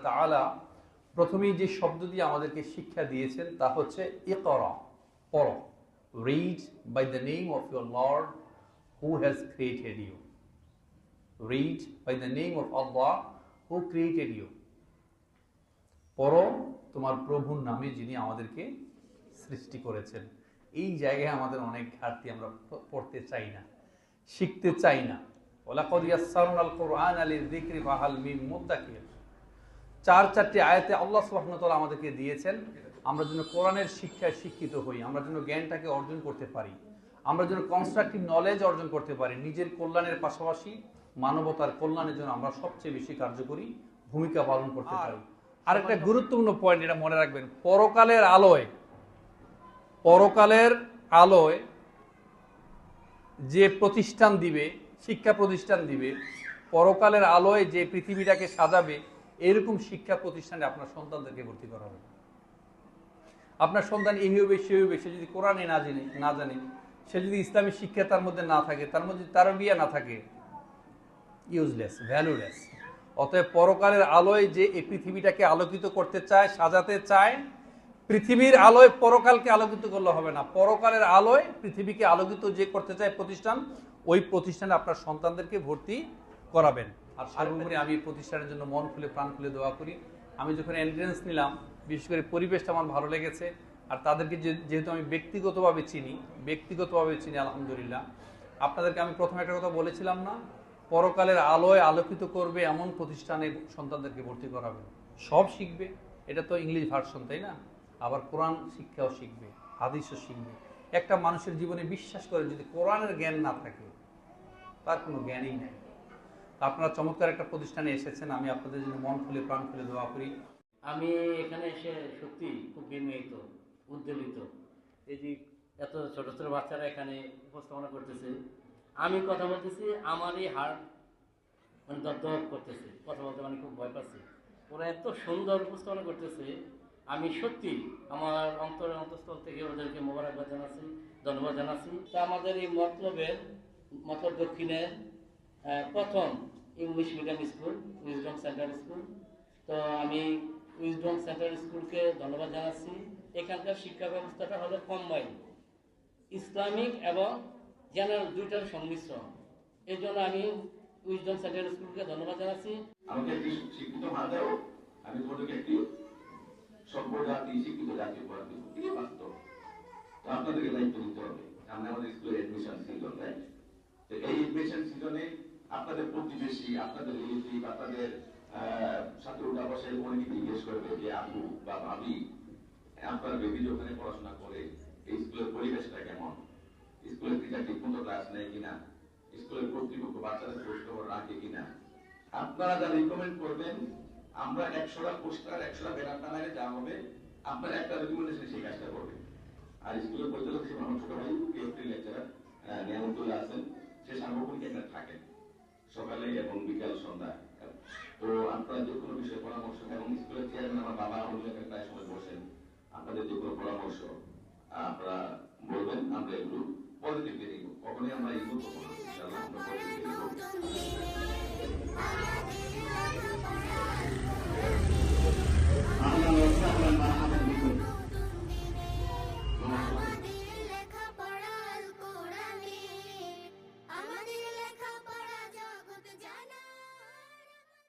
তাআলা প্রথমেই যে শব্দ দিয়ে আমাদেরকে শিক্ষা দিয়েছেন তা হচ্ছে ইকরা, পড়ো। Read by the name of your lord who has created you. Read by the name of Allah who created you. পড়ো তোমার প্রভুর নামে যিনি আমাদেরকে সৃষ্টি করেছেন। এই জায়গায় আমাদের অনেক ঘাটতি, আমরা পড়তে চাই না, শিখতে চাই না। ওয়ালাকাদ ইয়াসসারনাল কুরআনা লিযিকরি ফাহাল মিন মুদ্দাকির। চারটি আয়াতে আল্লাহ সুবহানাহু ওয়া তাআলা আমাদেরকে দিয়েছেন আমরা যেন কোরআনের শিক্ষায় শিক্ষিত হই, আমরা যেন জ্ঞানটাকে অর্জন করতে পারি, আমরা যেন কনস্ট্রাকটিভ নলেজ অর্জন করতে পারি, নিজের কল্যাণের পাশাপাশি মানবতার কল্যাণের জন্য আমরা সবচেয়ে বেশি কার্যকরী ভূমিকা পালন করতে পারি। আরেকটা গুরুত্বপূর্ণ পয়েন্ট, এটা মনে রাখবেন, পরকালের আলোয় যে প্রতিষ্ঠান দিবে, শিক্ষা প্রতিষ্ঠান দিবে, পরকালের আলোয় যে পৃথিবীটাকে সাজাবে, এরকম শিক্ষা প্রতিষ্ঠানে আপনার সন্তানদেরকে ভর্তি করা হবে। আপনার সন্তান এই হবে সে হবে, সে যদি কোরআনে না জানে, সে যদি ইসলামী শিক্ষা তার মধ্যে না থাকে, তার মধ্যে তারবিয়া না থাকে, ইউজলেস, ভ্যালুলেস। অতএব পরকালের আলোয় যে এই পৃথিবীটাকে আলোকিত করতে চায়, সাজাতে চায়, পৃথিবীর আলোয় পরকালকে আলোকিত করলে হবে না, পরকালের আলোয় পৃথিবীকে আলোকিত যে করতে চায় প্রতিষ্ঠান, ওই প্রতিষ্ঠানে আপনার সন্তানদেরকে ভর্তি করাবেন। আর সর্বোপরি আমি প্রতিষ্ঠানের জন্য মন খুলে প্রাণ খুলে দোয়া করি। আমি যখন এন্ট্রেন্স নিলাম, বিশেষ করে পরিবেশটা আমার ভালো লেগেছে, আর তাদেরকে যেহেতু আমি ব্যক্তিগতভাবে চিনি আলহামদুলিল্লাহ। আপনাদেরকে আমি প্রথমে একটা কথা বলেছিলাম না, পরকালের আলোয় আলোকিত করবে এমন প্রতিষ্ঠানে সন্তানদেরকে ভর্তি করাবে, সব শিখবে। এটা তো ইংলিশ ভার্সন, তাই না? আবার কোরআন শিক্ষাও শিখবে, হাদিসও শিখবে। একটা মানুষের জীবনে বিশ্বাস করেন, যদি কোরআনের জ্ঞান না থাকে তার কোনো জ্ঞানই নেই। আপনারা চমৎকার একটা প্রতিষ্ঠানে এসেছেন, আমি আপনাদের জন্য মন খুলে প্রাণ খুলে দোয়া করি। আমি এখানে এসে সত্যি খুব বিনয়িত, উদ্বেলিত। এই যে এত ছোট ছোট বাচ্চারা এখানে উপস্থাপনা করতেছে, আমি কথা বলতেছি, আমারই হার্ট মানে দপ করতেছে, কথা বলতে মানে খুব ভয় পাচ্ছি। ওরা এত সুন্দর উপস্থাপনা করতেছে, আমি সত্যি আমার অন্তঃস্থল থেকে ওদেরকে মোবারকবাদ জানাচ্ছি, ধন্যবাদ জানাচ্ছি। তা আমাদের এই মতলব দক্ষিণের প্রথম English medium school wisdom centre school. তো আমি উইজডম সেন্টার স্কুলকে ধন্যবাদ জানাচ্ছি। এখানকার শিক্ষা ব্যবস্থাটা হলো কম্বাইন, ইসলামিক এবং জেনারেল দুইটার সংমিশ্রণ। এই জন্য আমি উইজডম সেন্টার স্কুলকে ধন্যবাদ জানাচ্ছি। আমাকে একটি শিক্ষিত ভাষাও আমি তোমাদেরকে একটি সভ্য জাতি, শিক্ষিত জাতি উপহার দেব। এটি বাস্তব। তো আপনাদেরকে দায়িত্ব নিতে হবে। আমরা আমাদের স্কুলের এডমিশন সিজন, রাইট? তো এই এডমিশন সিজনে আপনাদের প্রতিবেশী, আপনাদের রিলেটিভ, আপনাদের সাথে উঠা বসে অনেকে জিজ্ঞেস করবে যে আপু বা ভাবি, আপনার বেবি ওখানে পড়াশোনা করে এই স্কুলের পরিবেশটা কেমন, স্কুলের টিচার ঠিক মতো ক্লাস নেয় কিনা, স্কুলের কর্তৃপক্ষ বাচ্চাদের খোঁজ খবর রাখে কিনা। আপনারা যা রিকমেন্ড করবেন, আমরা 100টা পোস্টার 100টা ব্যানার টানালে যা হবে, আপনার একটা রেকমেন্ডেশন সেই কাজটা করবেন। আর স্কুলের পরিচালক হিসেবে আমার ছোট ভাই পিএইচডি লেকচারার নিয়ামতুল্লাহ আছেন, সে সার্বক্ষণিক এখানে থাকেন সকালে এবং বিকাল সন্ধ্যা। তো আপনারা যে কোনো বিষয়ে পরামর্শ, এবং স্কুলের চেয়ারম্যান আমার বাবা এখানে প্রায় সময় বসেন, আপনাদের যে কোনো পরামর্শ আপনারা বলবেন, আমরা এগুলো পজিটিভলি নিব। কখনই আমরা ইগো করবো না, ইনশাআল্লাহ আমরা পজিটিভলি নিব।